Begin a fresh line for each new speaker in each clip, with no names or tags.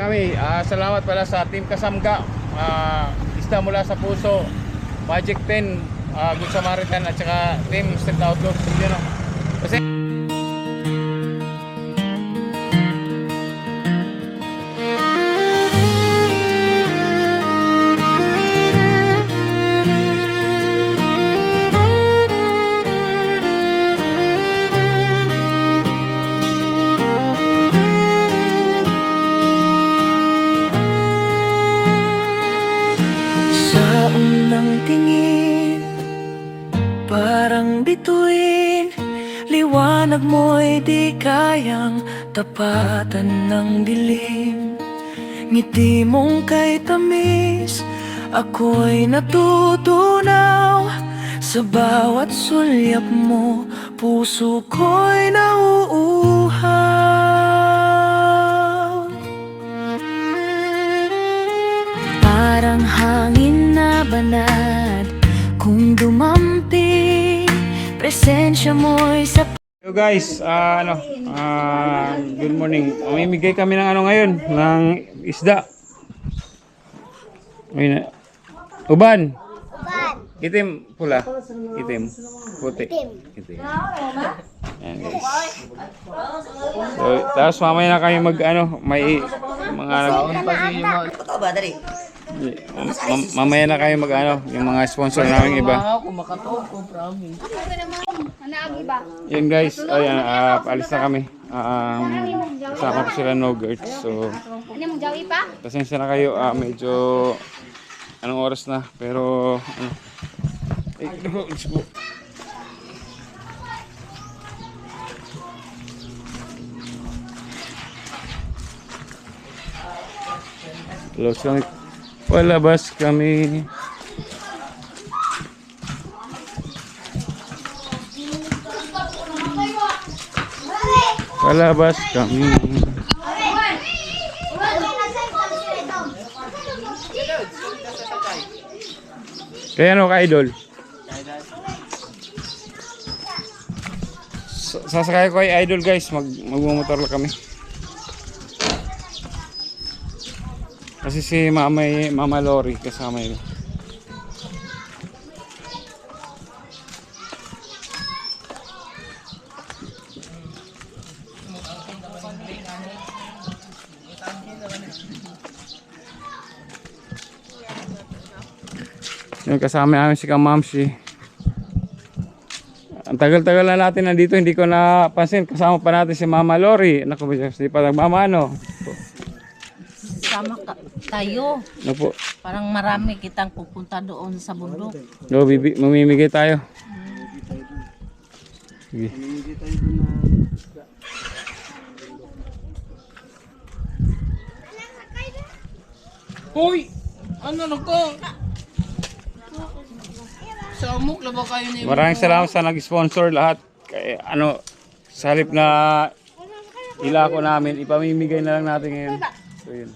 kami. Salamat pala sa Team Kasamga, Isda Mula sa Puso, Magic 10, Good Samaritan at saka Team Street Outlook. You know, kasi
unang tingin, parang bituin, liwanag mo'y di kayang tapatan ng dilim. Ngiti mong kay tamis, ako'y natutunaw. Sa bawat sulyap mo, puso ko'y nauuhaw. Parang hangin na banat, kung dumampi, presensya mo'y sa...
Hello guys, good morning. Mamimigay kami ng ngayon, ng isda. Ayun, uban. Itim, pula. Itim, puti. Itim. Ayan guys. So, tapos mamaya na kayo may mga mamaya na kayo yung mga sponsor namin iba. Yan guys, ayan, paalis na kami. Kasama ko sila No-Gurt. So, pasensya na kayo, medyo anong oras na, pero let's go. Close lang. Palabas kami. Palabas kami. Kaya ano ka, idol? Sasakay ko kay idol guys, magmumotor lang kami. Kasi si Mama Lori kasama yun. Yung kasama namin si Kamamsi. Ang tagal-tagal na natin nandito, hindi ko napansin. Kasama pa natin si Mama Lori. Naku, hindi pa nagmamano.
Sama tayo.
Ano po?
Parang marami kitang pupunta doon sa bundok.
No, mamimigay tayo. Sige.
Hoy! Ano na ko? Sa amok na ba kayo niyo?
Maraming salamat sa nag-sponsor lahat. Kaya, sa halip na ilako namin, ipamimigay na lang natin ngayon. So, yun.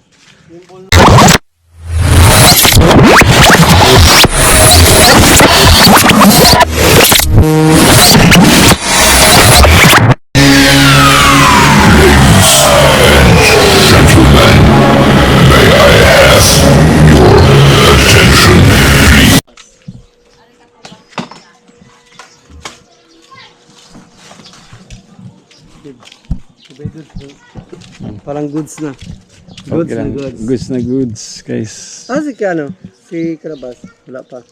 Parang goods na. Goods na goods.
Goods na goods, guys.
Si Kiano? Si Karabas? Wala pa.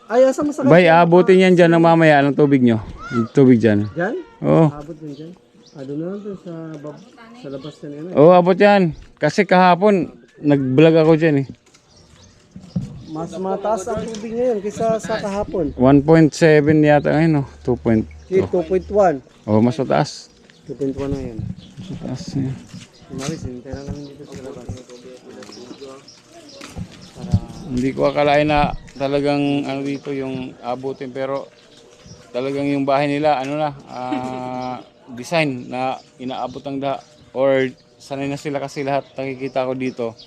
Ay, asa masakit?
Bay, abutin yan dyan ng mamaya. Anong tubig nyo? Yung tubig dyan.
Diyan?
Oo.
Abot din dyan? Doon na lang doon sa labas na nila.
Oo, abot yan. Kasi kahapon, nag-vlog ako dyan eh.
Mas mataas ang tubig ngayon kaysa sa kahapon.
1.7 yata ngayon, no? 2.2.
2.1.
Oh, mas mataas.
2.1 na yan.
Mas mataas yan.
Maris, hintay na lang dito sa labas.
Hindi ko akalain na talagang dito yung abutin, pero talagang yung bahay nila design na inaabot ang daha, or sanay na sila kasi lahat nakikita ko dito,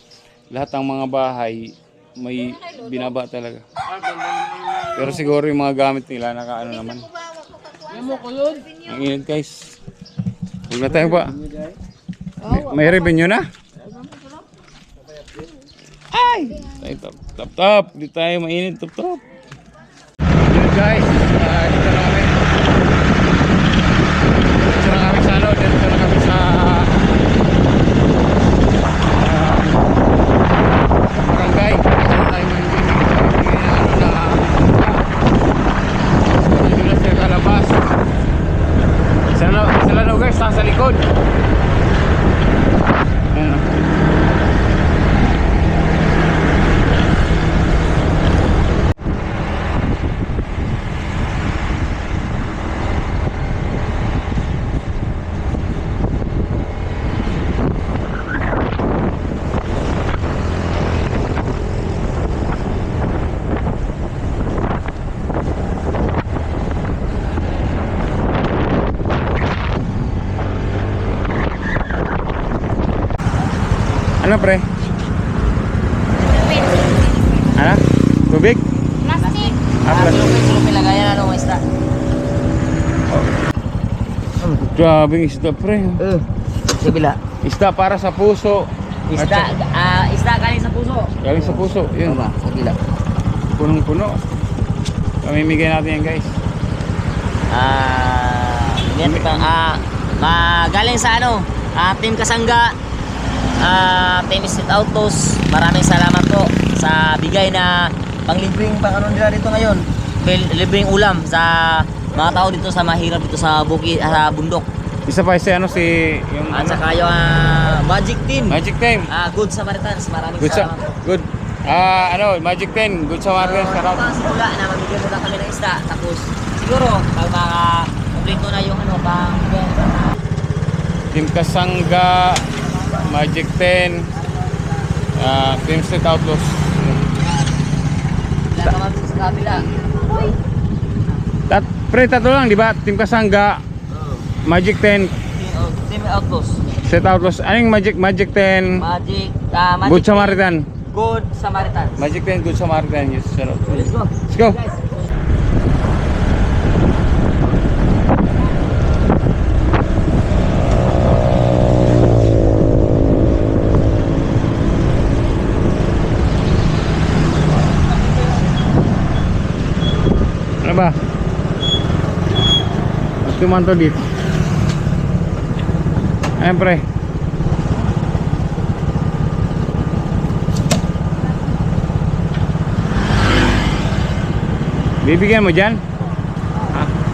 lahat ng mga bahay may binaba talaga. Pero siguro yung mga gamit nila naman. Ang init guys. Huwag na tayo ba? May revenue na? Ay! Tap. Di tayo mainit. Tap. Yun guys. Dito na kami. Dito na kami sa ano. Dito na kami sa barangay. Dito tayo dito na sila kalabas. Sila na guys. Sa likod. Ayan o. Ano pre? Ano? Tubig?
Plastic.
Plastic.
Lagayan ano isda.
Grabing isda pre.
Sibila.
Isda para sa puso.
Isda galing sa puso.
Galing sa puso. Yun.
Sa gila.
Punong-puno. Pamimigay natin yan guys.
Yan galing sa ano, Team Kasangga, Team Street Autos. Maraming salamat po sa bigay na panglibreng pang ano nila dito ngayon. Libreng ulam sa mga tao dito sa mahirap dito sa bundok.
Isa pa si ano si yung
At
ano?
saka yung Magic Team.
Magic Time.
Good Samaritans. Maraming
Good
salamat po.
Good. Magic 10. Good Samaritan. Shout out.
Wala na mamigay muna kami ng isda. Tapos siguro pag maka-complete na yung ano pang
Team Kasangga, Magic 10, Team Street Outlaws.
wala ka mabigay sa kabila.
Pre, tatlo lang, di ba? Team Kasangga, Magic 10,
Team Outlaws.
Street Outlaws. Anong Magic 10?
Magic
Good Samaritan.
Good Samaritans.
Magic 10, Good Samaritan. Yes, shout out.
Let's go.
Let's go.
Guys.
Ano ba? Tumanto dito. Ayan pre. Bibigyan mo dyan?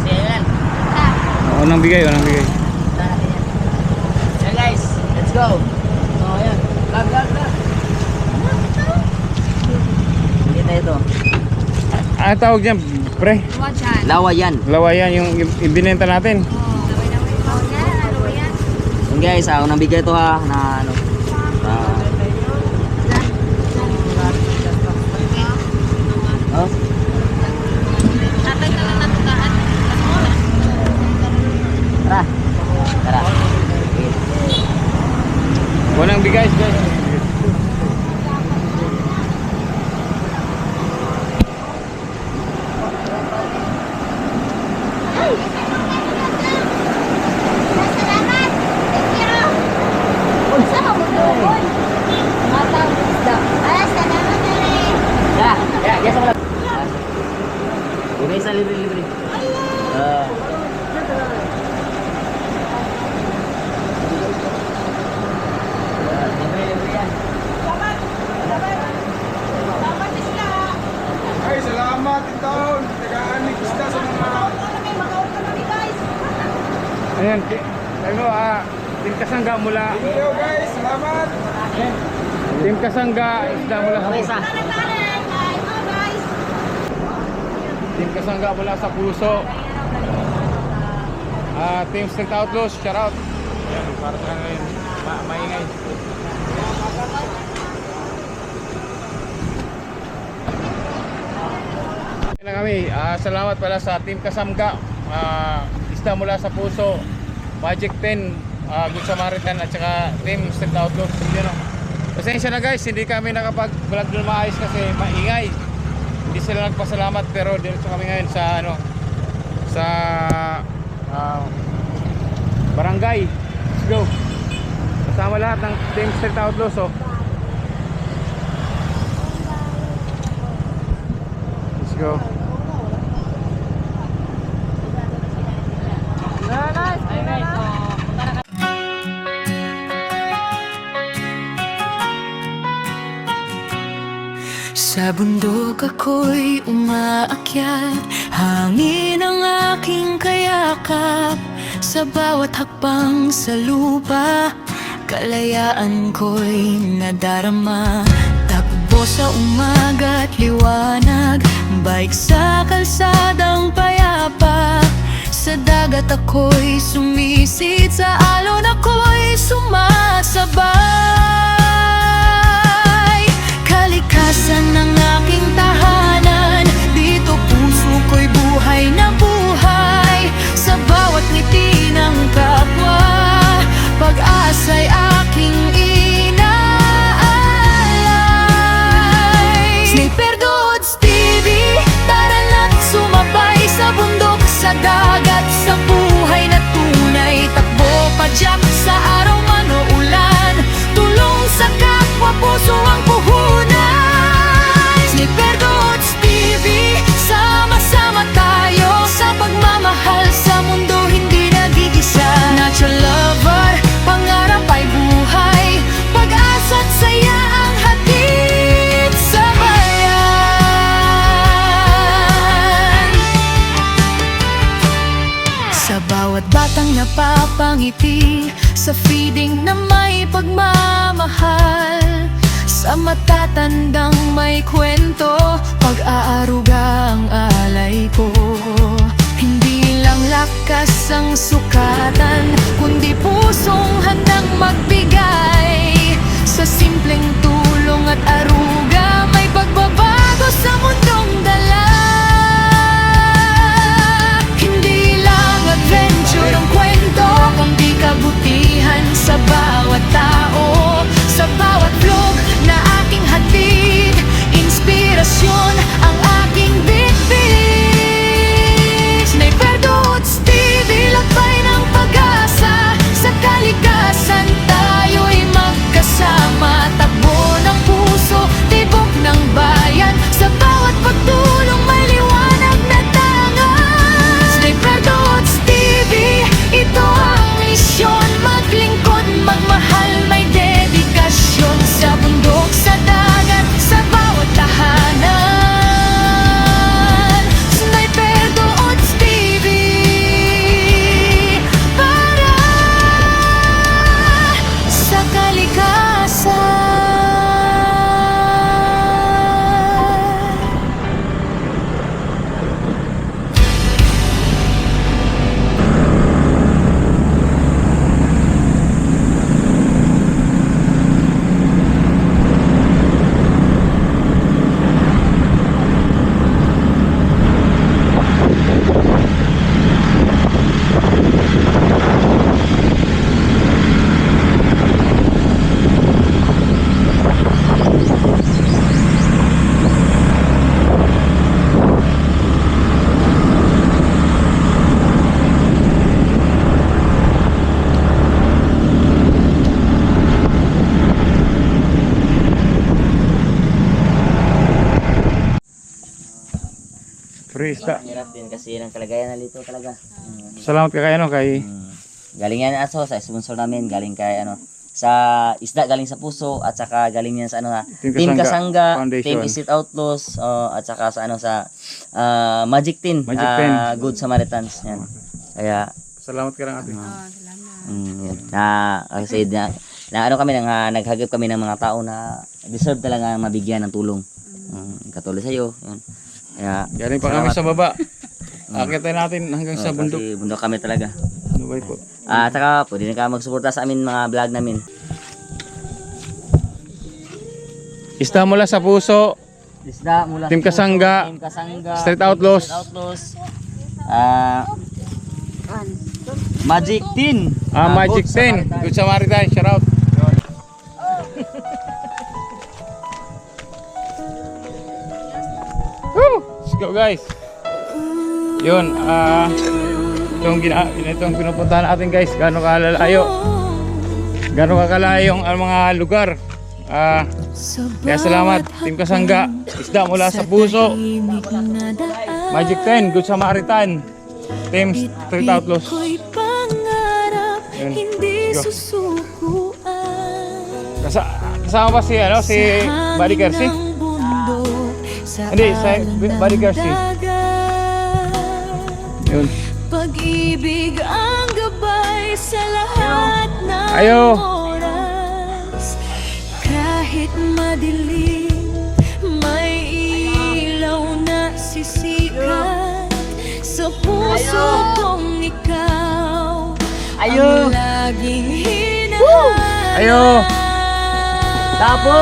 Sige yan.
Unang bigay.
Yan guys. Let's go. So ayan. Lag. Kita ito.
Ano tawag dyan pre?
Lawayan.
Lawayan yung ibinenta natin.
Yan guys, unang bigay ito ha na ano. Oh. Tara.
Unang bigay guys.
Ya, biasa pala. Bigay sa libre. Libre yan.
Ay, salamat Titaon. Tagaan isda sa mga
Ayan, Team Kasangga mula.
video guys. Salamat.
Team Kasangga isda mula sa
Okay,
puso.
isa.
Team Kasangga mula sa puso. Team Street Outlaws, shout out. Yan, para sa kanila yun. Maingay. Yan na kami. Salamat pala sa Team Kasangga. Isda mula sa puso. Magic 10, Good Samaritan at saka Team Street Outlaws. Yun, no? Pasensya na guys, hindi kami nakapag-vlog doon maayos kasi maingay. Hindi sila nagpasalamat pero dito kami ngayon sa ano sa barangay. Let's go. Kasama lahat ng Team Street Outlaws oh. go.
Sa bundok ako'y umaakyat, hangin ang aking kayakap. Sa bawat hakbang sa lupa, kalayaan ko'y nadarama. Takbo sa umaga at liwanag, bike sa kalsadang payapa. Sa dagat ako'y sumisid, sa alon ako'y sumasabay. Kalikasan ng aking tahanan, dito puso ko'y buhay na buhay. Sa bawat ngiti ng kapwa, pag-asa'y aking inaalay. Sniper Goods TV, tara na't sumabay sa bundok, sa dagat, sa buhay na tunay. Takbo padyak sa araw man o ulan, tulong sa kapwa, puso ang puhunan. Sniper Goods TV, sama-sama tayo sa pagmamahal sa mundo hindi nag-iisa. Natural lover, pangarap ay buhay, pag-asa't saya ang hatid sa bayan. Sa bawat batang napapangiti, sa feeding na may pagmamahal, sa matatandang may kwento, pag-aaruga ang alay ko. Hindi lang lakas ang sukatan, kundi pusong handang magbigay. Sa simpleng tulong at aruga, may pagbabago sa mundong dala. Hindi lang adventure ang kwento, kundi kabutihan sa bawat tao. Sa bawat vlog na aking hatid, inspirasyon ang aking bitbit. Sniper Goods TV, lakbay ng pag-asa, sa kalikasan tayo'y magkasama. Takbo ng puso, tibok ng bayan, sa bawat pagtulong may liwanag na tangan. Sniper Goods TV, ito ang misyon, maglingkod, magmahal, may dedikasyon. Sa bundok, sa dagat, sa bawat tahanan. Sniper Goods TV, para sa kalikasan.
Free isda.
Ang hirap din kasi ng kalagayan na dito talaga.
Salamat ka kay ano, kay
Galing yan aso sa sponsor namin, galing kay ano sa isda, galing sa puso, at saka galing yan sa ano nga
Team
Team Kasangga,
Foundation.
Team Street Outlaws, at saka sa ano sa Magic 10,
Magic 10.
Good Samaritans yan. Kaya
salamat ka lang ate.
yan. Kasi na ano kami naghagip kami ng mga tao na deserve talaga mabigyan ng tulong. Katulad sa iyo, yan. Kaya
Galing pa kami sa baba. Akitin natin hanggang sa bundok.
Kasi bundok kami talaga.
Dubai po.
At saka pwede na ka magsuporta sa amin mga vlog namin.
Isda mula sa puso,
Isda mula
Team
sa puso,
Kasangga,
Team Kasangga,
Street Outlaws.
Street Outlaws, Magic 10.
Magic 10. Good Samaritan, shout out. Woo! Let's go guys. Yun, itong pinupuntahan natin guys, gano'ng kalalayo. Gano'ng kakalayo ang mga lugar. Kaya salamat, Team Kasangga. Isda mula sa puso. Magic 10, Good Samaritan. Team Street Outlaws. Yun. Go. Kasama ba si, ano, si Buddy Kersey? Hindi, si Buddy Kersey. Yun.
Pag-ibig ang gabay sa lahat ng
Ayo.
oras. Kahit madilim, may ilaw na sisikat sa puso kong ikaw
Ayo.
ang laging hinahanap.
Ayo.
Tapo.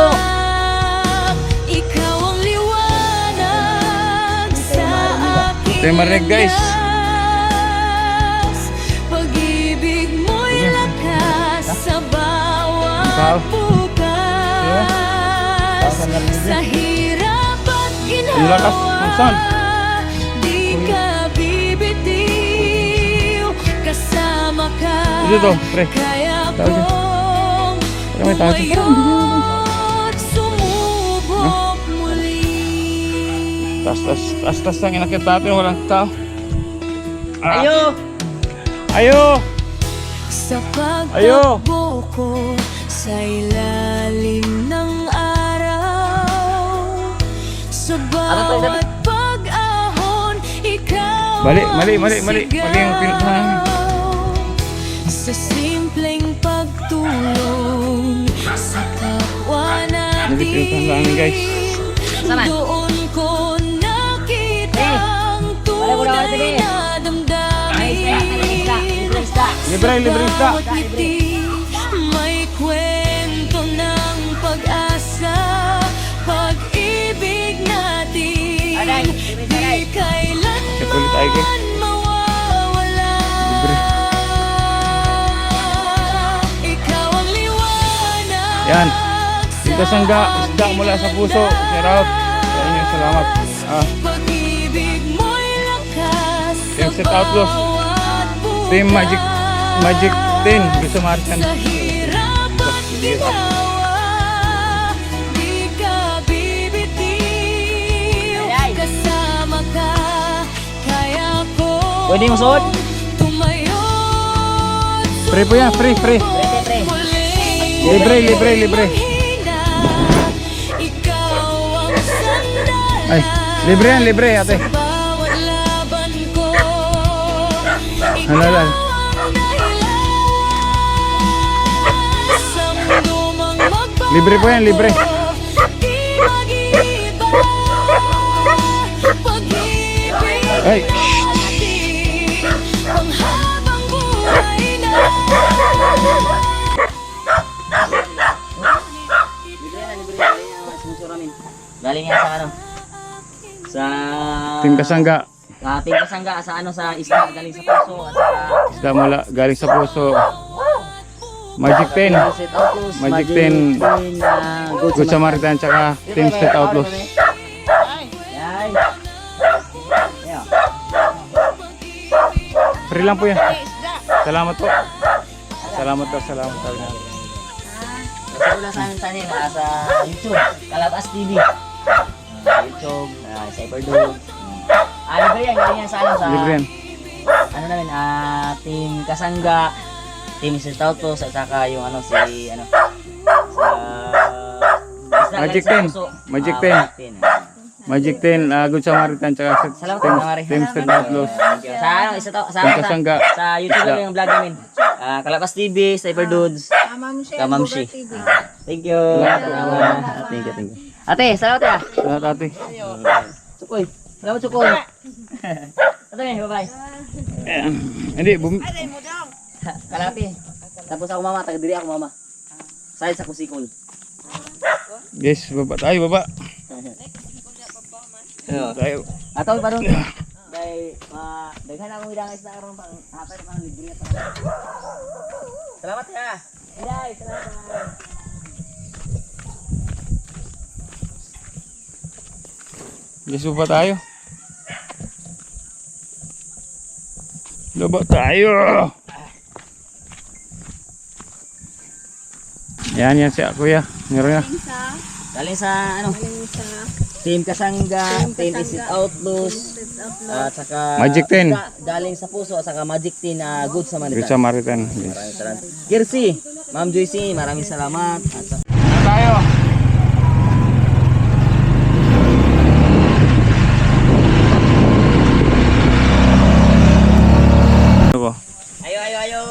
Ikaw ang liwanag sa aking
Ito yung marinig, guys.
landas. Pag-ibig mo'y lakas sa bawat
Ikaw.
bukas. Sa hirap at
Ang lakas ng sound.
ginawa, di ka bibitiw. Kasama ka,
Ito to, pre.
kaya
Tawag dyan.
kong
May tawag dyan.
tumayo't sumubok muli.
Tas ang inakit natin, walang tao.
Ayo.
Ayo.
Sa
Ayo!
pagtakbo ko sa ilalim ng araw, sa bawat pag-ahon, ikaw
Mali
ang
yung pinuntahan namin.
sa simpleng pagtulong sa kapwa
Mali pinuntahan namin, guys.
Saan?
doon ko nakita ang
Wala ko na
tunay
TV.
na damdamin.
Libre isda.
Bawat ngiti may kwento ng pag-asa. Pag-ibig natin
Aray,
di kailanman
Ito ulit tayo, guys.
mawawala.
Libre.
Ikaw ang liwanag
Yan. Team Kasangga, isda mula sa puso. Shout out. Sa inyo, salamat.
Pag-ibig mo'y lakas
Team
sa
Street Outlaws.
bawat bukas.
Team Magic 10, Good Samaritan.
Sa hirap at ginawa, di ka bibitiw. Kasama ka, kaya ko
Pwede mo suot?
tumayo't
Free po yan, free.
Pre.
muling
Libre.
mahina. Ikaw ang sandalan
Ay, libre ate.
sa bawat laban ko.
Halal. Libre po yan, libre. Ay,
Panghabang buhay na.
Galing yan sa ano? Sa
Team Kasangga,
Team Kasangga sa ano, sa isla galing sa puso at saka
isda mula galing sa puso. Magic 10,
Street Outlaws,
Magic 10, Good Samaritan, tsaka Team Street Outlaws.
Yan. Yeah.
Free lang po yan. Salamat po. Salamat po.
Kasi wala sa amin tanin sa YouTube, Kalabas TV. YouTube, Cyperdog. Libre yan, galing yan sa ano, sa
Libre yan.
ano namin, Team Kasangga, Team Street Outlaws, at saka yung ano, si ano, sa
Magic 10. Magic 10. Magic 10, Good Samaritan, tsaka
Salamat po, Mari.
Team Street Outlaws.
Sa ano,
Team Kasangga.
sa YouTube lang yung vlog namin. Kalabas TV, Cyperdudes, Kamamshi. Thank you. Salamat. Thank you. Ate, salamat ya.
Salamat ate.
Sukoy. Salamat Sukoy. Ate, bye-bye.
Hindi,
Kalati. Tapos ako mama, taga diri ako mama. Side sa kusikol.
guys, baba tayo, baba. Tayo.
Ataw pa doon. Dahil daghan akong hidang isda karon pang hapay pang libre na. Salamat ya. Inday, salamat.
Guys, baba tayo. Baba tayo. Yan si kuya. Meron na.
Galing sa ano? Team Kasangga, Team Visit Outlaws, at saka
Magic 10.
galing sa puso at saka Magic 10 na Good Samaritan.
Good Samaritan. Yes.
Maraming salamat. Kirsi, Ma'am Joyce, maraming salamat. At sa
Tayo. Ano po?
ayo.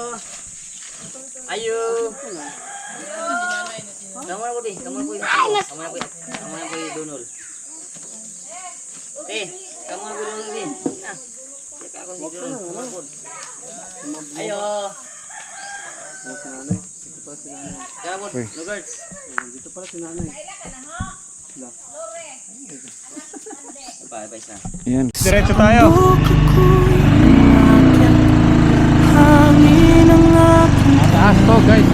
Ayo. Kamu na po, di. Kamu na po. Kamu na po dunol. Kamu na po dunol, di. Ah. Check ako si dunol. Kamu na po. Ayo. Kamu po,
Uy.
Lugurts.
Dito pala si nanay.
Pa isa.
Yan. Diretso tayo. Taas to guys.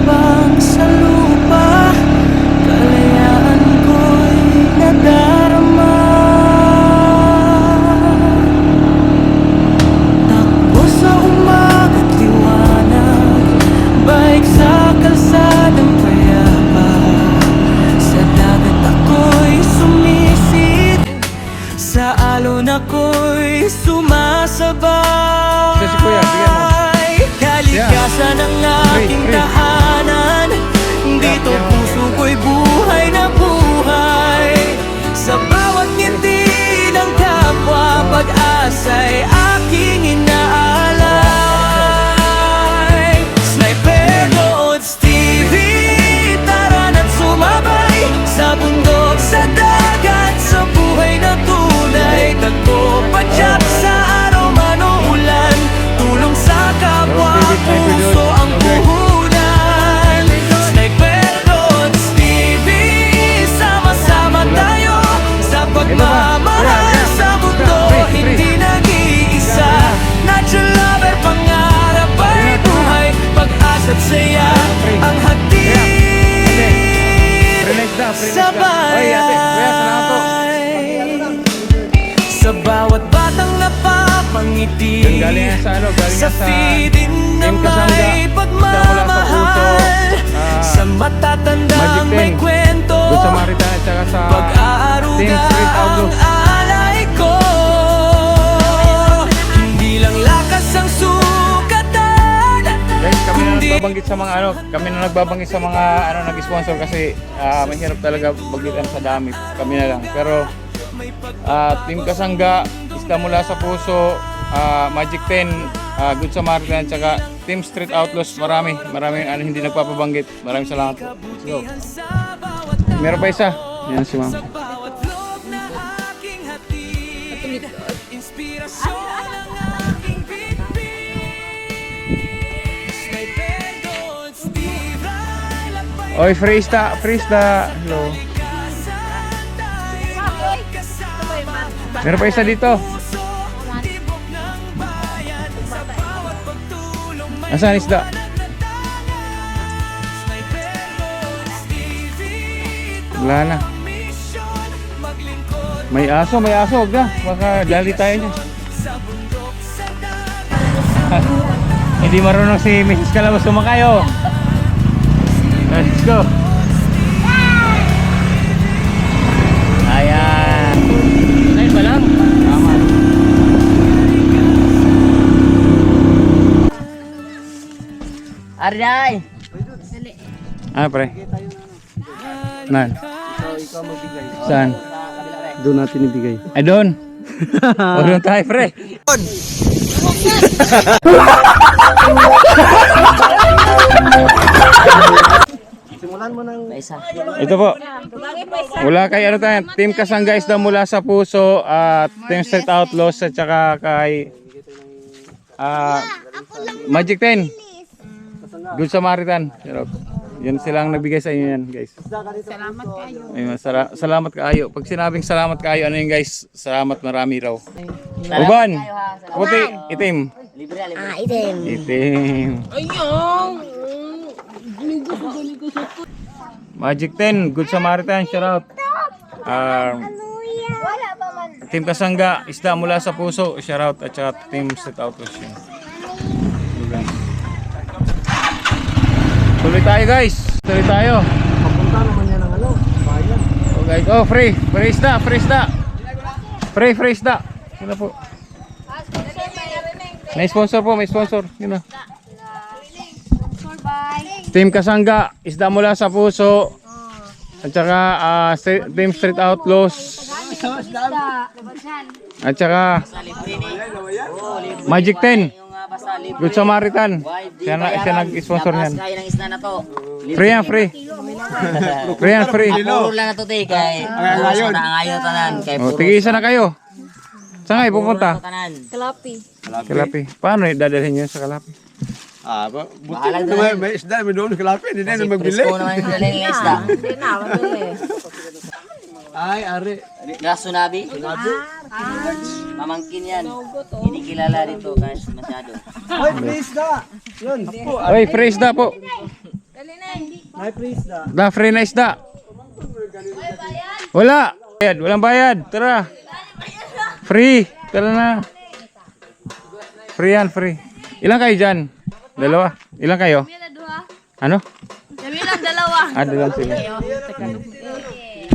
Bang sa lupa, kalayaan ko'y nadarama. Takbo sa umaga't liwanag, baik sa kalsadang payapa. Sa dagat ako'y sumisid, sa alon ako'y sumasabay.
Ito si Kuya, bigyan mo.
Kalikasan ng aking
Free.
tahanan, dito puso ko'y buhay na buhay. Sa bawat ngiti ng kapwa, pag-asa'y aking inaalay. Sniper Nodes TV, tara na't sumabay sa bundok, sa dagat, sa buhay na tunay. Tagpo padyak sa araw man o ulan, tulong sa kapwa, puso ang puhunan. Sniper Nodes TV, sama-sama tayo sa pagmamahal sa mundo, hindi nag-iisa. Natural lover, pangarap ay buhay, pag-asa't saya ang hatid
Relax na.
sa
Oy, ate. Kuya, salamat po.
bayan. Sa bawat batang napapangiti,
Yan, galing yan sa ano, galing
sa
yan sa
feedin na
Team Kasangga.
may
Isda mula sa
pagmamahal,
puso.
sa matatandang
Magic
may
10.
kwento,
Good Samaritan at saka sa
pag-aaruga
Team Street
ang
Outlook.
alay ko. Hindi lang lakas ang sukatan,
Guys, kami na nagbabanggit sa mga ano, kami na nagbabanggit sa mga ano nag-sponsor kasi mahirap talaga bagitan sa dami. Kami na lang. Pero Team Kasangga, Isda Mula sa Puso, Magic 10, Good Samaritan, tsaka Team Street Outlaws, maraming ano, hindi nagpapabanggit. Maraming salamat po. Let's go. Meron pa isa. Yan si ma'am.
bawat loob na aking hatid, inspirasyon ang aking bitbit. Sniper Nodes TV, lakbay
Oy, freestyle. Hello. Meron pa isa dito. Nasaan isda? Wala na. May aso. Huwag na. Baka dali tayo niya. Hindi marunong si Mrs. Calabas sumakay oh. Let's go. Ayan. Ayun ba lang? Tama.
Arday.
Pre. Nan.
Ikaw magbigay.
Saan?
Doon natin ibigay.
Ay doon. Huwag doon tayo, pre.
Simulan mo ng
May isa.
Ito po. Wala kay ano tayo. Team Kasangga Isda Mula sa Puso at Team Street Outlaws at saka kay Magic 10. Good Samaritan. Yan silang nagbigay sa inyo yan, guys. Salamat kayo. Ayun, salamat kayo. Pag sinabing salamat kayo, ano yun, guys? Salamat marami raw. Uban. Puti, itim.
Libre.
Itim. Magic 10, Good Samaritan, shout out. Team Kasangga, Isda Mula sa Puso, shout out. At saka Team Street Outlaws. Yun. Tuloy tayo guys. Tuloy tayo.
Papunta naman yan ng ano, bayan.
Oh guys, oh free. Free isda, free isda. Free isda. Yun na po. May sponsor po, may sponsor. Yun na. Team Kasangga, isda mula sa puso. At saka Team Street Outlaws. At saka Magic 10. Good Samaritan. Siya nag-sponsor niyan.
Kaya ng isda na to.
Free yan, free. Free yan, free.
Puro lang na to te kay ngayon tanan kay
O,
puro.
tigisa na kayo. Saan kayo pupunta?
Tanan.
Kalapi. Paano dadalhin nyo sa Kalapi?
Buti
Bahala
na
na.
may isda, may doon kalapin, hindi na
Kasi
magbili.
presko naman yung daling ng isda.
Ay, ari.
Gaso nabi. Mamangkin yan. Hindi kilala dito kasi masyado.
Ay, please da. Yun.
Oy, free isda po.
Ay, please da.
Da, free na isda. Wala. Bayad, walang bayad. Tara. Free. Tara na. Free yan, free. Ilan kayo dyan? Dalawa. Ilan kayo? Ano?
Kami lang dalawa.
Dalawa sila.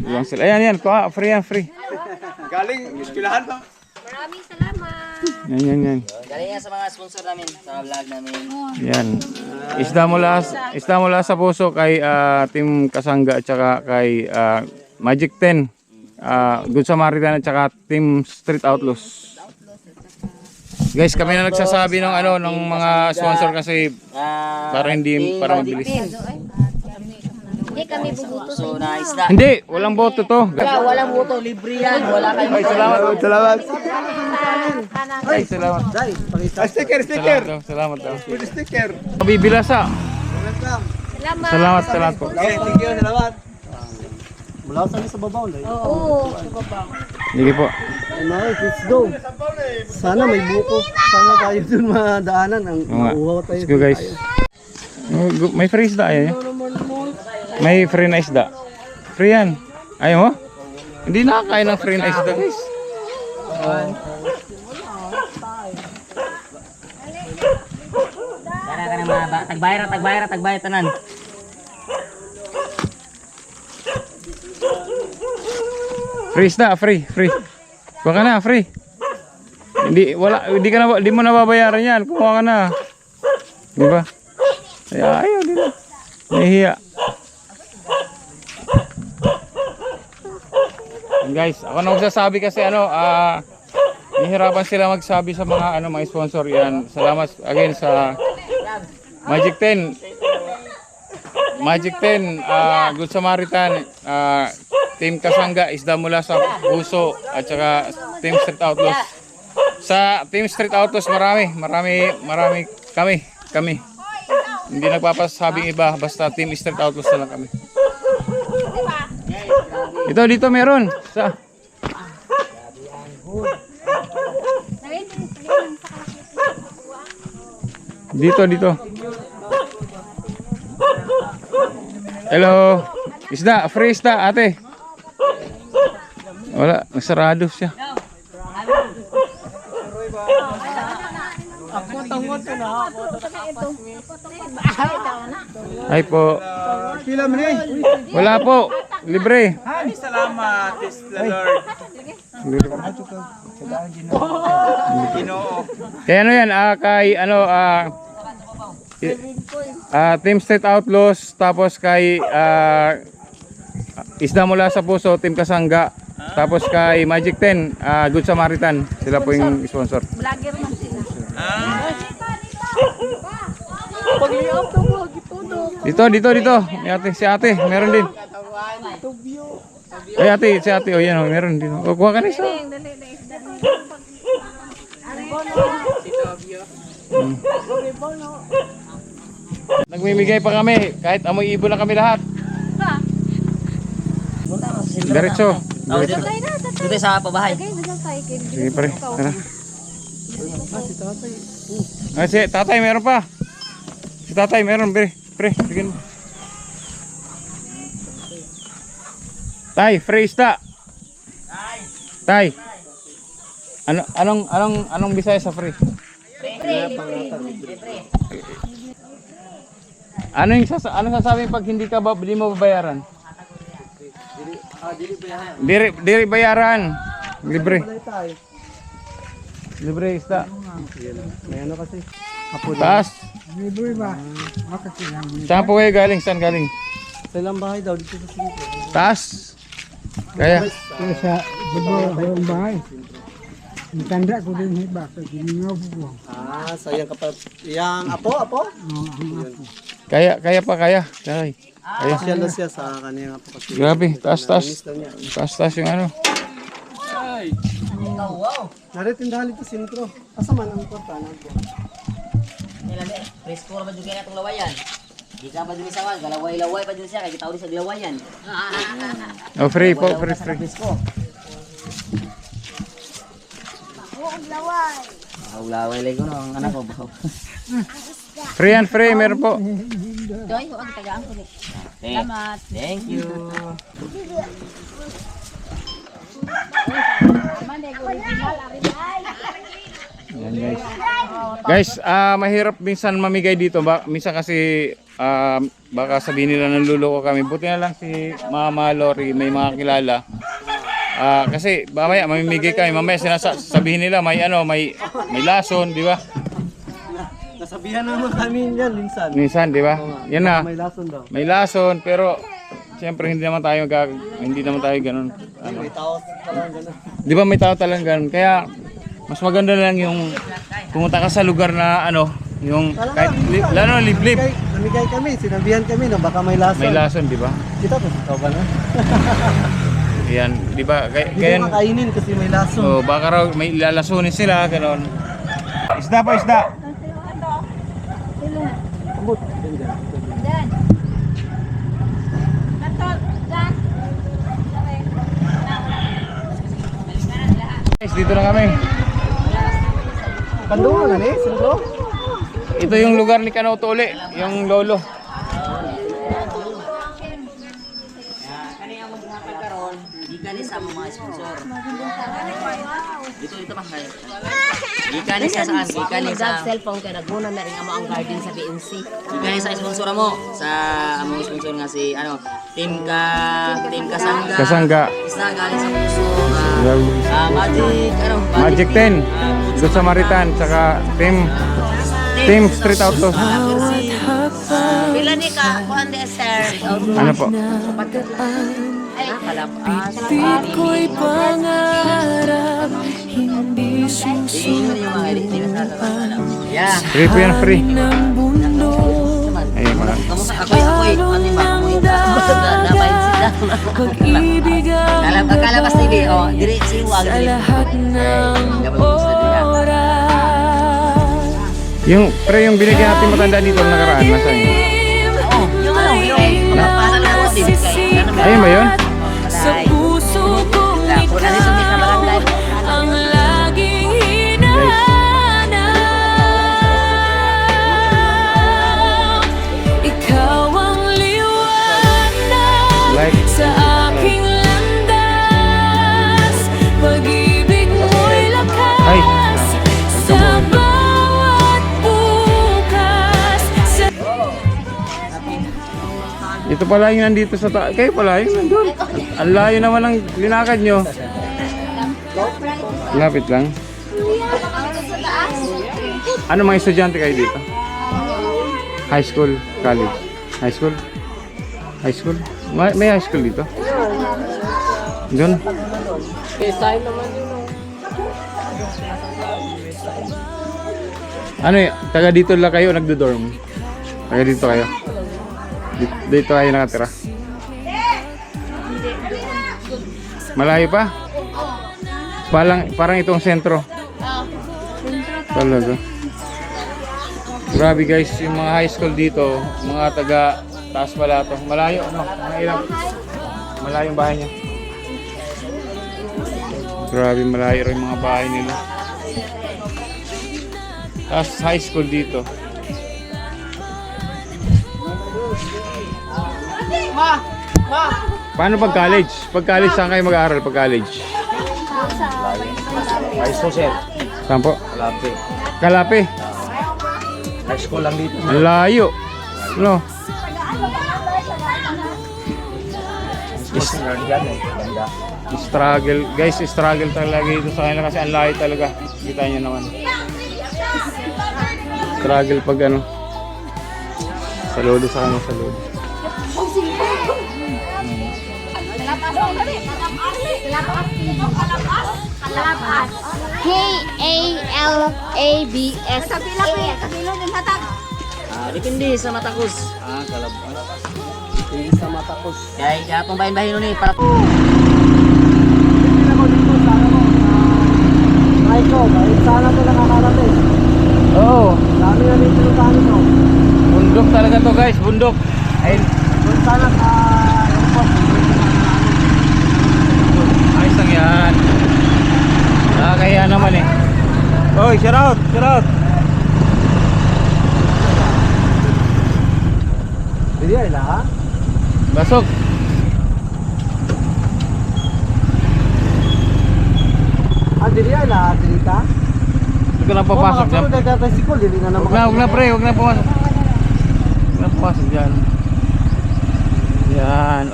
Dalawa sila. Ayan, yan. Kuha, free yan, free.
Galing, iskilahan pa.
Maraming salamat.
Yan.
Galing yan sa mga sponsor namin sa vlog namin.
Yan. Isda mula sa puso kay Team Kasangga at saka kay Magic 10. Good Samaritan at saka Team Street Outlaws. Guys, kami na nagsasabi ng ng mga sponsor kasi para mabilis.
Hindi kami bubuto.
So na isda.
Hindi, walang boto to.
Walang buto, libre yan. Wala kayong
Ay, salamat. Ay, salamat.
Dai, pakita.
Sticker.
Salamat daw.
Pwede sticker.
Bibilasa.
Salamat.
Salamat po.
Okay, thank you, salamat. Mula sa babaw na.
Oo.
Sige po.
Nice, let's go. Sana may buko. Sana tayo dun madaanan. Ang mauhaw tayo.
Let's go guys. May free isda ayaw nyo? May free na isda. Free yan. Ayaw mo? Hindi nakakain ng free na isda guys.
Para ka na mga tagbayra tanan.
Free isda, free. Kuha ka na, free. Hindi mo nababayaran yan. Kuha ka na. Di ba? Ayaw, di na. Nahihiya. Guys, ako na magsasabi kasi nahihirapan sila magsabi sa mga mga sponsor yan. Salamat again sa Magic 10. Good Samaritan, Team Kasangga, isda mula sa puso at saka Team Street Outlaws. Sa Team Street Outlaws marami kami. Hindi nagpapasabing iba, basta Team Street Outlaws na lang kami. Dito meron. Dito. Hello. Isda, free isda, ate. Wala, nasarado siya. Ay po.
Pila man eh.
Wala po. Libre.
Ay, salamat, is the Lord. Ginoo.
Kaya yan, kay Team Street Outlaws, tapos kay Isda Mula sa Puso, Team Kasangga, tapos kay Magic 10, Good Samaritan. Sila po yung sponsor.
Vlogger man sila.
Dito. Si ate, meron din. Ay ate, si ate, yan meron din. Kuha ka na isa. Nagmimigay pa kami, kahit amoy ibon na kami lahat. Diretso.
Dito sa pabahay.
Sige pare, tara. Si tatay meron pa. Si tatay meron, pre, bigyan mo. Tay, free isda. Tay. Anong Bisaya sa free? Ano sasabihin pag hindi ka hindi mo babayaran? Diri bayaran. Libre. Libre isda.
May ano kasi. Hapon.
Taas. Saan po kayo galing? Saan galing?
Sa ilang bahay daw dito sa singko.
Taas. Kaya.
Sa bubong bahay. Matanda ko din hiba sa giningaw ko.
Sayang kapag yang apo.
Kaya kaya. Kaya.
Siya na siya sa kaniyang apo kasi.
Grabe, taas. Taas yung ano.
Naritindahan dito sintro. Kasama ang kwarta na ko.
Nilami, presko na ba dyan kaya itong lawayan? Di ka pa dyan sa wag, galaway-laway pa dyan siya, kaya kita ulit sa lawayan.
Oh, free po, free.
Presko. Laway lagi ko no, ang anak ko.
Free and free, meron po.
Doy, huwag tagaan ko ni.
Salamat. Thank you.
Yan guys. Guys, mahirap minsan mamigay dito. Minsan kasi baka sabihin nila nanluloko kami. Buti na lang si Mama Lori may mga kilala. Kasi mamaya mamimigay kami. Mamaya sabihin nila may lason, di ba?
Nasabihan naman kami yan minsan.
Minsan, di ba? Yan na.
May lason daw.
May lason pero siyempre hindi naman tayo ganun.
May tao talagang gano'n.
Di ba may tao talagang ganun? Kaya mas maganda na lang yung pumunta ka sa lugar na yung kahit lalo liblib.
Namigay kami, sinabihan kami na baka may lason.
May lason, di ba?
Kita to, ikaw ba na?
Yan, di ba?
Hindi
Kaya
mo makainin kasi may lason.
so, baka raw may lalasunin sila, gano'n. Isda pa, isda. Guys, dito na kami.
Kandungan na sintro?
Ito yung lugar ni Kanoto uli, yung lolo.
Kani ang magkakaroon, di ka ni sa mga sponsor. Dito mahal. Di ka ni sa saan? Di ka ni sa
Cellphone ka naguna na rin amo ang garden sa BNC.
di ka ni sa sponsor mo. Sa among sponsor nga si Team Kasangga.
Kasangga.
Isda galing sa puso.
Magic 10, Good Samaritan, saka Team Street Autos.
Pila ni ka kuan di sir.
Ano po?
Ko'y pangarap, hindi
Yeah.
Free po yan, free.
ng mundo.
Ayun, mga.
Ako'y ano ba?
Pag-ibig ang
Kalabas TV, oh, dire si Wag.
sa lahat ng oras.
Yung binigyan natin matanda dito na nakaraan, nasaan yun?
Oh, yung pagpapasal na ako din kay.
Ayun ba yun?
Sa puso kong ikaw ang laging hinahanap. Ikaw ang liwanag
Like,
sa aking landas. Pag-ibig mo'y
Ay.
lakas sa bawat bukas.
ito pala yung nandito sa kayo pala yung nandun. Ang layo naman ng linakad nyo. Lapit lang. Ano mga estudyante kayo dito? High school, college. High school? High school? May high school dito? Doon? Ano y? Taga dito lang kayo nagdo-dorm? Taga dito kayo? Dito kayo nakatira? Malayo pa? Parang itong sentro. Talaga. Grabe guys, yung mga high school dito, mga taga Taas Palato. Malayo, no? Mga ilang. Malayo yung bahay niya. Grabe, malayo rin yung mga bahay nila. Tapos high school dito. Paano pag college? Pag college, saan kayo mag-aaral pag college?
High school sir.
Saan po?
Kalapi.
Kalapi.
High school lang dito.
Ang layo. No? Struggle. Guys, struggle talaga ito sa kanila kasi ang layo talaga. Kita nyo naman. Struggle pag ano. Saludo sa kanila, saludo.
K-A-L-A-B-S.
Depende sa matakos.
Kalabas. Hindi sa matakos.
Kaya itong bahin-bahin nun para
Hindi ako dito, sana mo. Kahit ko, kahit sana ito nakakarating.
Oo.
Dami na dito yung kano mo.
Bundok talaga to guys, bundok. Ay,
Doon sana sa airport.
ayos lang yan. Nakakahiya naman eh. Oy, shout out, shout out.
Hindi ay lahat.
Basok.
Dili ay lahat. Dili ka?
Hindi ko na papasok dyan.
Kung nagkatasikol, dili na naman.
Huwag na pre, huwag na pumasok. Huwag na pumasok dyan. Yan,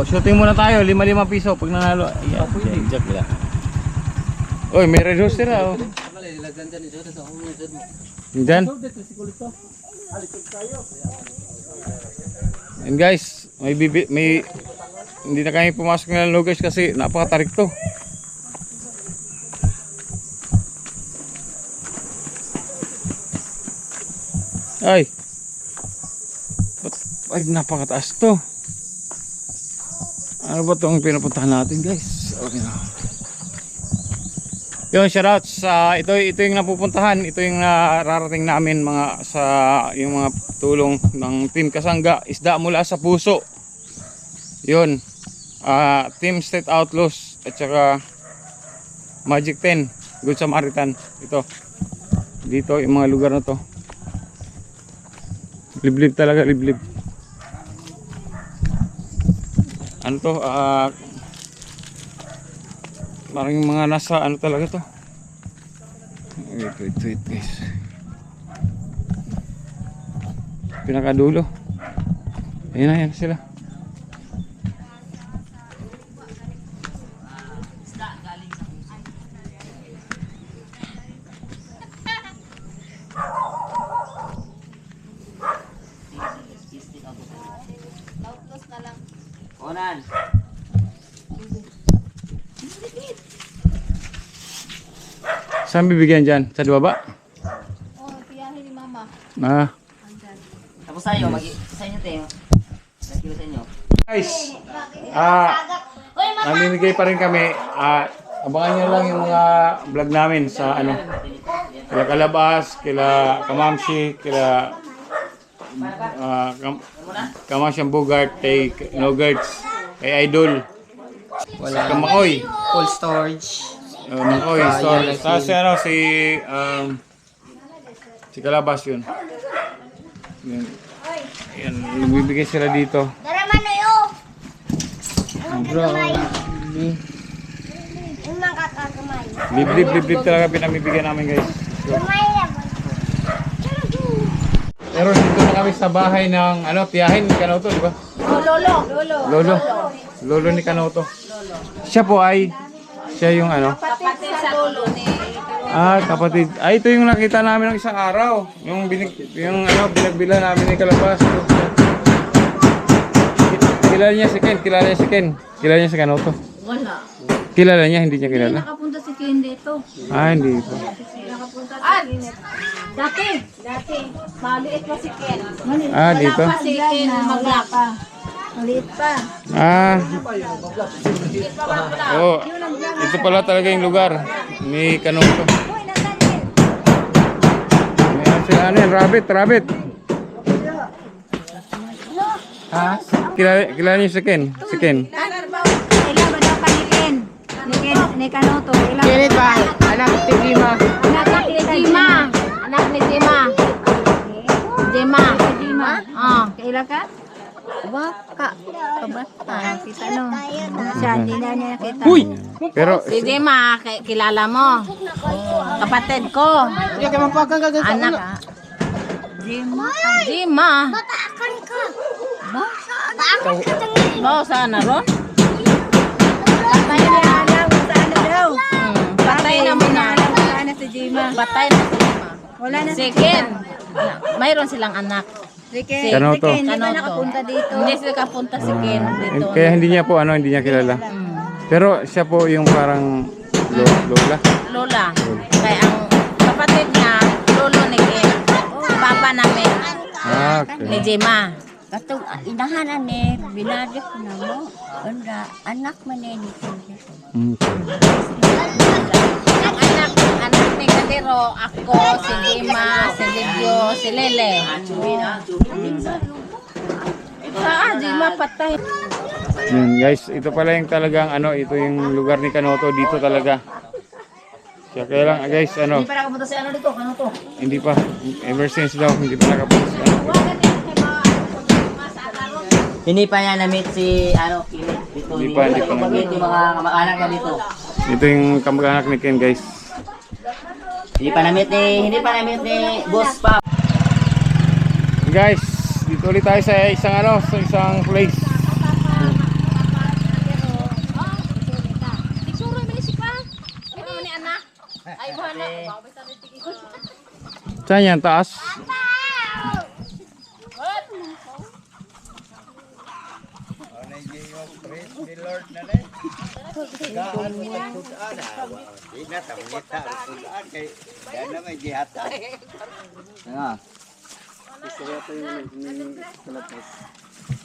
shooting muna tayo, 5 piso pag nanalo. Yan, jack lang. Oy, may red horse tira, oh. Diyan. And guys, may hindi na kami pumasok ng luggage kasi napakatarik to. Ay. Ay, napakataas to. Ano ba itong pinupuntahan natin guys? Okay na. Yun, shoutouts. Ito yung napupuntahan. Ito yung nararating namin yung mga tulong ng Team Kasangga. Isda mula sa puso. Yun. Team State Outlaws at saka Magic 10. Good Samaritan. Ito. Dito yung mga lugar na to. Liblib talaga, liblib. Ano to? Parang yung mga nasa ano talaga to. Wait guys. Pinakadulo. Ayun na yan sila.
Onan.
Saan bibigyan dyan? Sa dua ba?
Oh, tiyahin ni mama.
Tapos tayo, sa inyo tayo. Nagkilo sa inyo.
Guys, namimigay pa rin kami. Abangan nyo lang yung mga vlog namin sa ano. Kila Kalabas, kila Kamamsi, kila Kamamsi Bugart, kay Nogarts, kay Idol, kay Makoy.
Full storage.
Makoy, store. Tapos si Kalabas yun. Yan, nagbibigay sila dito.
Daraman na yun!
Bro,
Yung mga kakakamay.
liblib talaga pinamibigyan namin guys.
Kamay yan.
Pero dito na kami sa bahay ng tiyahin ni Kanoto, di ba? Lolo ni Kanoto. Siya po siya yung
Kapatid sa lolo ni...
kapatid. Ito yung nakita namin ng isang araw. Yung binagbila namin ni Kalabas. Kilala niya si Ken. Kilala niya si Kanoto.
Wala.
Kilala niya, hindi niya kilala.
Nakapunta si Ken dito.
Hindi po.
Nakapunta si Ken. Dati. Maliit pa si Ken.
Dito.
Wala pa si Ken mag-lock. Maliit pa.
Ito pala talaga yung lugar ni Kanoto. Rabbit. Kilala niyo si Ken? Si Ken.
Ilan ba daw ka ni Ken? Ni Kanoto.
Kirit ba? Anak ni Jima.
Anak ni Jima. Anak ni Jima. Jima. Kailan ka? Baka. Kabata. Kita no. Siya, hindi na niya kita.
Uy! Pero,
Si Jima, kilala mo. Kapatid ko.
Hindi ka mapagang gagang sa
Anak.
una.
Jima. Batakan ka. Ba? Saan na ron? Patay na alam kung saan na daw. Patay na muna. Wala na si Jima. Patay na si Jima. Wala na si Ken. Mayroon silang anak. Si Ken.
Kanoto.
Hindi ba nakapunta dito? Hindi sila nakapunta si Ken dito.
Kaya hindi niya po hindi niya kilala. Pero siya po yung parang lola.
Lola. Kaya ang kapatid niya, lolo ni Ken. Papa namin.
Okay.
Ni Jima.
Katong inahanan ni binadya ko na mo. Anda, anak man ni
Ang anak ni Kadero, ako, si Jima, si Livio, si Lele. Jima patay.
Yun guys, ito pala yung talagang ito yung lugar ni Kanoto dito talaga. Siya kaya lang guys,
Hindi pa nakapunta si dito, Kanoto.
hindi pa ever since daw hindi pa nakapunta.
Hindi pa niya na-meet si Kilit dito.
Hindi pa
Ito yung mga kamag-anak niya dito.
Ito yung kamag-anak ni Ken guys.
Hindi pa na-meet ni Boss Pop.
Guys, dito ulit tayo sa isang place. Saan yan? Taas?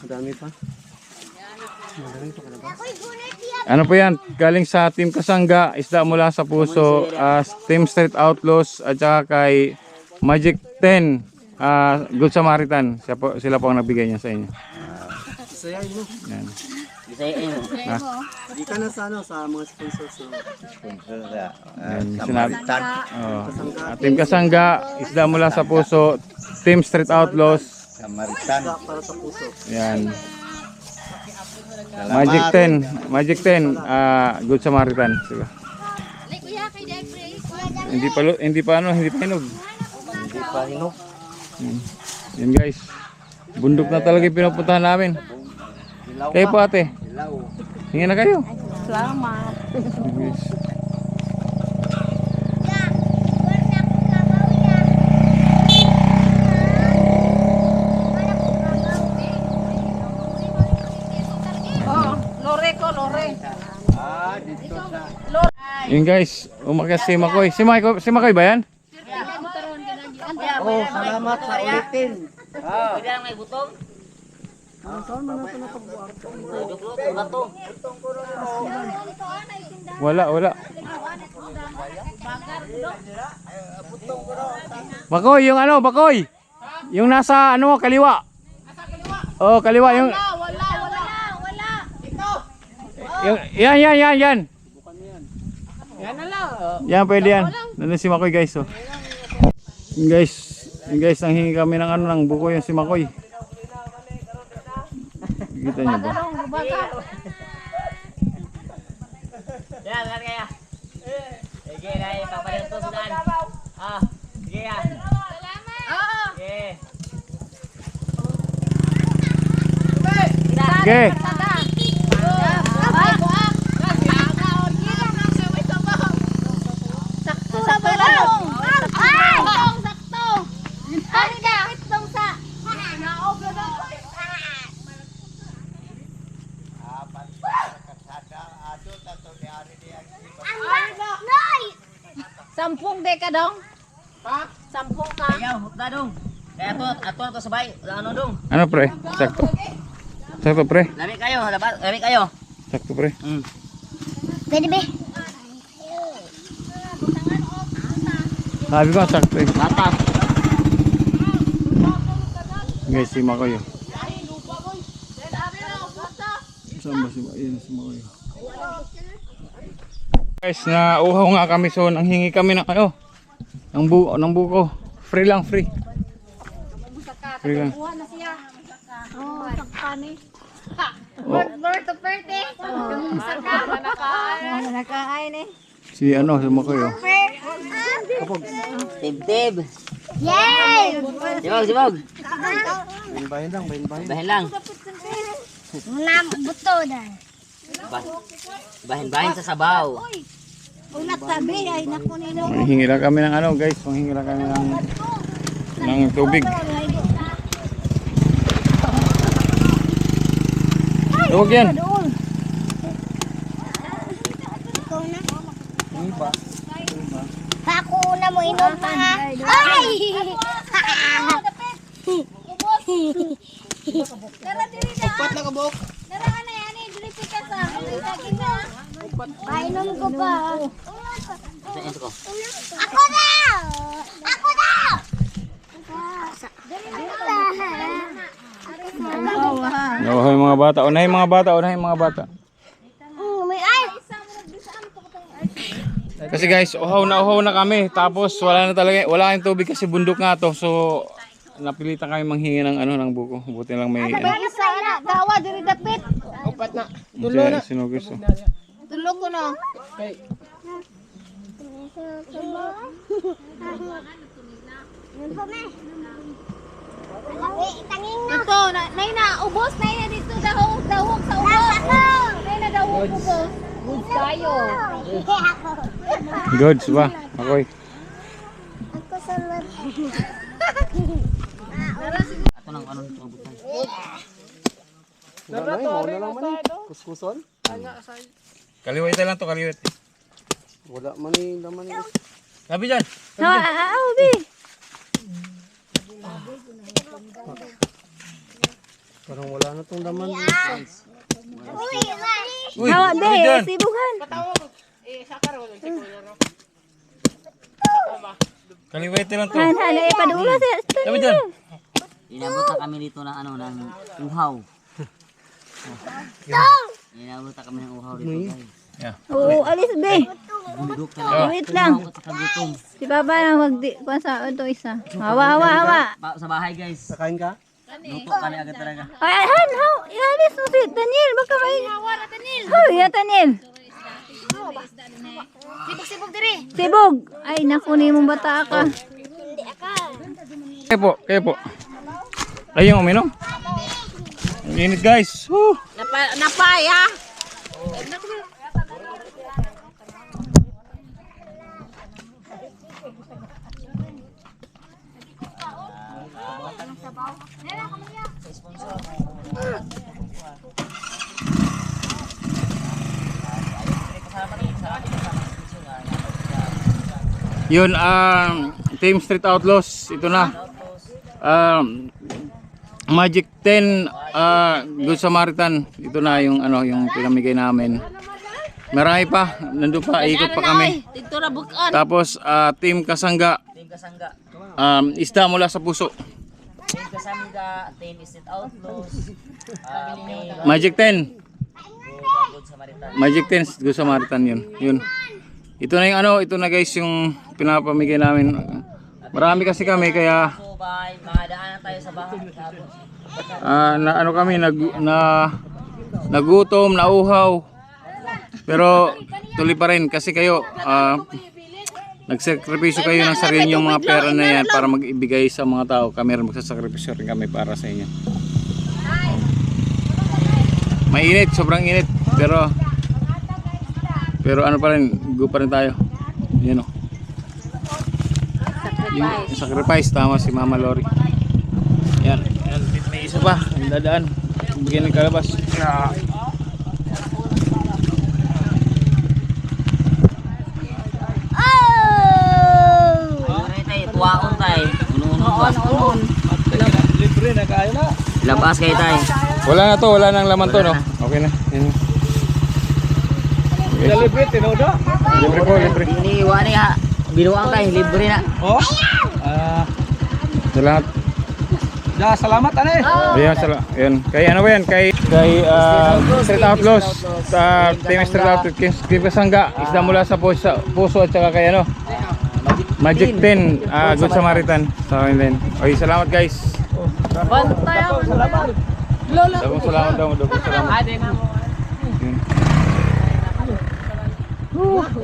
Madami pa.
Ano po yan? Galing sa Team Kasangga, isda mula sa puso, Team Street Outlaws at saka kay Magic 10, Good Samaritan. Sila po ang nagbigay niya sa inyo.
Isayain mo.
Yan.
Di ka na sa mga sponsors.
Yan, sinabi. Team Kasangga, isda mula sa puso, Team Street Outlaws.
Para sa puso.
Yan. Magic 10, Good Samaritan. Sila. Hindi pa hinog.
Hindi pa hinog.
Yan guys. Bundok na talaga yung pinupuntahan namin. Kayo po ate. Hingi na kayo.
Salamat.
Yes.
Lore.
Yun guys, umakyat si Makoy. Si Makoy ba yan?
Oh, salamat sa ulitin.
Pwede lang may butong?
Wala. Bakoy, yung Bakoy. Yung nasa kaliwa. Oh, kaliwa yung.
Wala.
Yan. Yan na lang. Yan, pwede yan. Nandun si Makoy guys. Oh. Yung guys, ang hingi kami ng buko yung si Makoy. Kita niyo ba?
Yan, kaya. Sige, dahil papalit to sudan. Sige ya. Salamat.
Okay.
Sampung deka dong. Sampung ka.
Ayaw, hukda dong. Kaya ato sabay. Dong.
Ano pre? Sakto pre.
Lami kayo.
Sakto pre.
Pwede be?
Sabi ko sakto eh.
Latas.
Guys, si Makoy. Saan ba si Makoy? Guys, nauhaw nga kami so nang hingi kami ng ng buko. Free lang. Free lang.
Birth of birthday. Nakain eh.
Si Makoy.
Tib.
Yay!
Sibog.
Bahin lang.
Bahin lang.
Buto dahil.
Bahin-bahin sa sabaw.
Ulat sabi, ay naku nino.
Manghingi lang kami ng ano guys, manghingi lang kami ng tubig. Huwag yan.
Ako na mo inom pa ha. Ay!
Upat na kabok.
Painom ko pa.
Ito ko.
Ako daw! Ako daw!
Unahin yung mga bata, unahin yung mga bata, unahin yung mga bata.
May ay!
Kasi guys, uhaw na kami. Tapos wala na talaga, wala kayong tubig kasi bundok nga to. So napilitan kami manghingi ng ano ng buko. Buti lang may ano.
Isa na, dawa diri dapit.
Upat na.
Sinugis. Oh.
Tulo ko no. Ito, nay na ubos nay na dito dahog sa ubos. Nay na dahog ubos. Good kayo.
Goods ba? Ako'y.
Ito nang ano nito abutan.
Wala lang man eh. Kuskuson.
Kaliwit lang to, kaliwit.
Wala man eh, laman eh.
Sabi dyan.
Bi.
Parang wala na tong laman.
Uy, sabi dyan.
Sibugan.
Kaliwit lang to.
Hana ipadula sa.
Sabi dyan.
Inabot na kami dito ng ano, ng uhaw. Inabot na kami ng uhaw dito guys.
Oo, alis be.
Bundok talaga.
Wait lang.
At saka gutom.
Si Baba na magdi kuan sa ito isa. Hawa.
Sa bahay guys.
Kakain ka?
Luto kami agad talaga.
Ay, how? Ialis mo si Daniel. Baka may... Oh, ya Daniel. Sibog. Ay, naku ni mong bata ka.
Kayo po. Ayun, uminom. Ang init guys. Woo.
Napaya.
Yun, Team Street Outlaws, ito na. Magic 10 Good Samaritan, ito na yung ano yung pinamigay namin. Marami pa, nandun pa, ikot pa kami.
Dito na bukan.
Tapos Team Kasangga,
Team Kasangga.
isda mula sa puso.
Team Kasangga, Team Street Outlaws.
Magic 10,
Good Samaritan.
Magic 10 Good Samaritan yun. Yun. Ito na yung ano, ito na guys yung pinapamigay namin. Marami kasi kami kaya
So bye, makadaanan tayo sa bahay. Tapos
na ano kami nagutom, nauhaw. Pero tuloy pa rin kasi kayo nagsakripisyo kayo ng sarili yung mga pera na yan para mag-ibigay sa mga tao. Kami rin magsasakripisyo rin kami para sa inyo. Mainit, sobrang init. Pero ano pa rin, go pa rin tayo. Yan o. Yung sacrifice, tama si Mama Lori. Yan, may isa pa, ang dadaan. Bigyan ng kalabas.
Ayun tayo, tuwaon tayo. Uno-uno ba?
Libre na kayo na.
Labas kayo tayo.
Wala na to, wala nang laman to, no? Okay na. Yan.
Libre, tinodo.
Libre po, libre.
Iniiwan niya. Binuang tayo, libre na.
Oh.
Salamat.
Salamat ane.
Ayan, yan. Kay ano ba yan? Kay Street Outlaws. Sa Team Street Outlaws. Team Kasangga. Isda mula sa puso at saka kay ano? Magic 10 Good Samaritan. Sa akin din. Okay, salamat guys. Dabong salamat daw. Dabong salamat.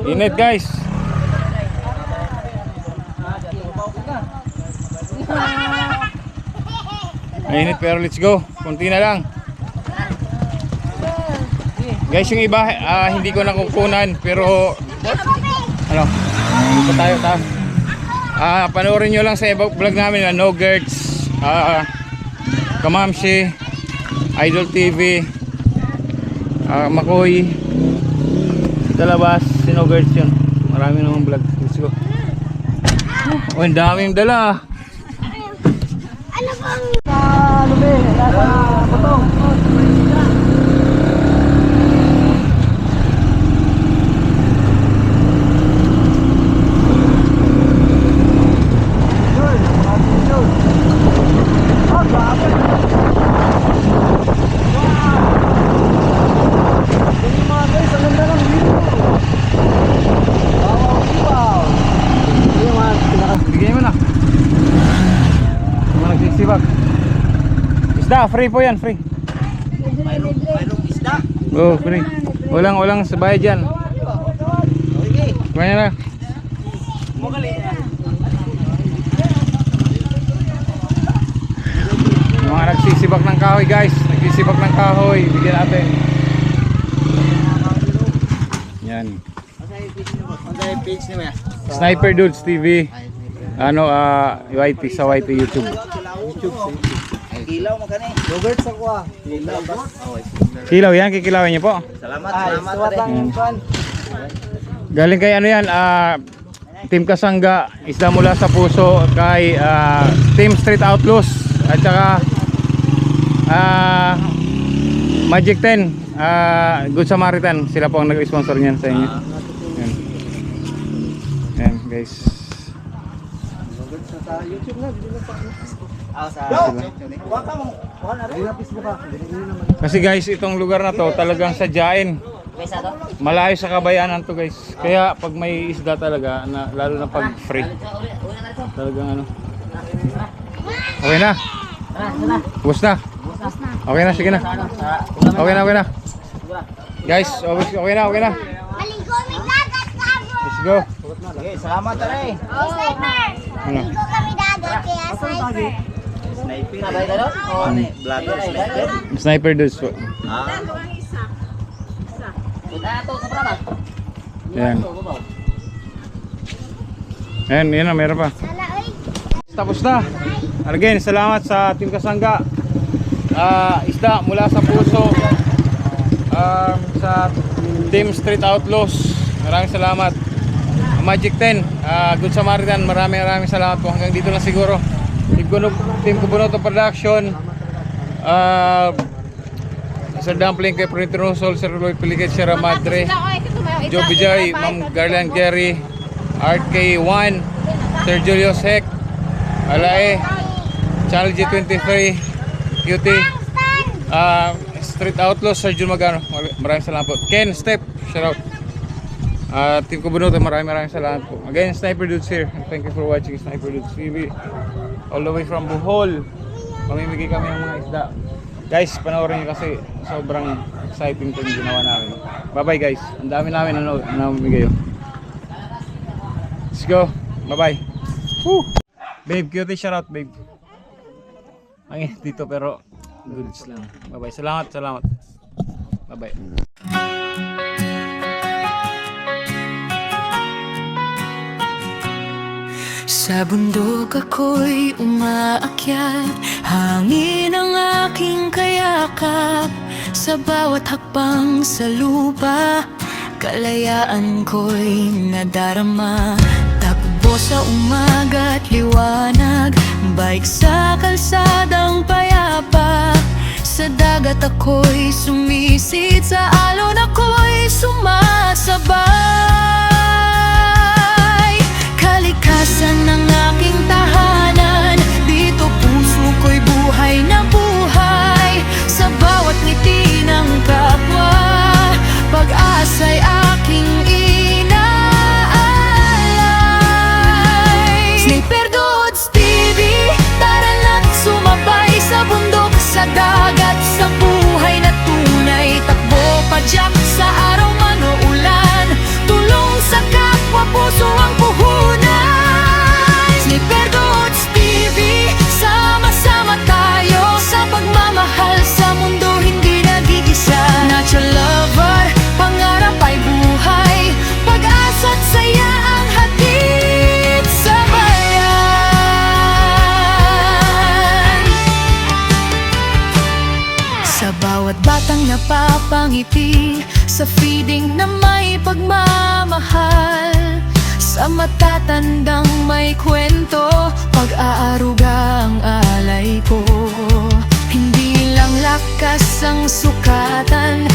Init guys. Mainit pero let's go. Kunti na lang. Guys, yung iba hindi ko nakukunan pero ano? Dito tayo ta. Panoorin nyo lang sa vlog namin na No Gerts, Kamamshi, Idol TV, Makoy, Talabas, No Gerts yun. Marami namang vlog. Let's go. Oh, ang daming dala. Bigyan mo na. Mga nagsisibag. Isda, free po yan, free.
Mayroong isda.
Oh, free. Walang sa bayad dyan. Kaya na. Yung mga nagsisibak ng kahoy guys. Nagsisibak ng kahoy. Bigyan natin. Yan. Sniper Dudes TV. Ano, YT sa YT YouTube.
Kilaw mo kani.
Yogurt sa kuha.
Kilaw yan, kikilawin niyo po.
Salamat,
Galing kay ano yan, Team Kasangga, isda mula sa puso, kay Team Street Outlaws, at saka Magic 10, Good Samaritan, sila po ang nag-sponsor niyan sa inyo. Yan. Yan guys.
Sa YouTube na, hindi na sa
Kasi guys, itong lugar na to talagang sadyain. Malayo sa kabayanan to guys. Kaya pag may isda talaga, lalo na pag free, talagang ano. Okay na? Bus na? Okay na, sige na. Okay na. Guys, okay na.
Maligo may dagat kabo.
Let's go.
Okay, salamat tare.
Sniper.
Ano?
Maligo kami dagat kaya sniper.
Sniper na ba ito? Oo, vlogger sniper.
Sniper Dudes po. Yan. Yan na, meron pa. Tapos na. Again, salamat sa Team Kasangga. Isda mula sa puso. Sa Team Street Outlaws. Maraming salamat. Magic 10, Good Samaritan, maraming salamat po. Hanggang dito lang siguro. Team Kubunoto Production. Sir Dumpling, kay Printer Sol, Sir Lloyd Piliquet, Sierra Madre, Joe Bijay, Ma'am Garland Gary, Art K1, Sir Julius Heck, Alae, Channel G23, QT, Street Outlaws, Sir Jun Magano, maraming salamat po. Ken Step, shout out. Team Kubunoto, maraming salamat po. Again, Sniper Dudes here. Thank you for watching Sniper Dudes TV. All the way from Bohol. Mamimigay kami ng mga isda. Guys, panoorin nyo kasi sobrang exciting itong ginawa namin. Bye bye guys. Ang dami namin namimigay. Let's go. Bye bye. Woo! Babe, cutie, shout out babe. Ang dito pero goods lang. Bye bye. Salamat. Bye bye.
Sa bundok ako'y umaakyat, hangin ang aking kayakap. Sa bawat hakbang sa lupa, kalayaan ko'y nadarama. Takbo sa umaga't liwanag, bike sa kalsadang payapa. Sa dagat ako'y sumisid, sa alon ako'y sumasabay. Kalikasan ng aking tahanan, dito puso ko'y buhay na buhay. Sa bawat ngiti ng kapwa, pag-asa'y aking inaalay. Sniper Dudes TV, tara na't sumabay sa bundok, sa dagat, sa buhay na tunay. Takbo nagpapangiti sa feeding na may pagmamahal, sa matatandang may kwento, pag-aaruga ang alay ko. Hindi lang lakas ang sukatan,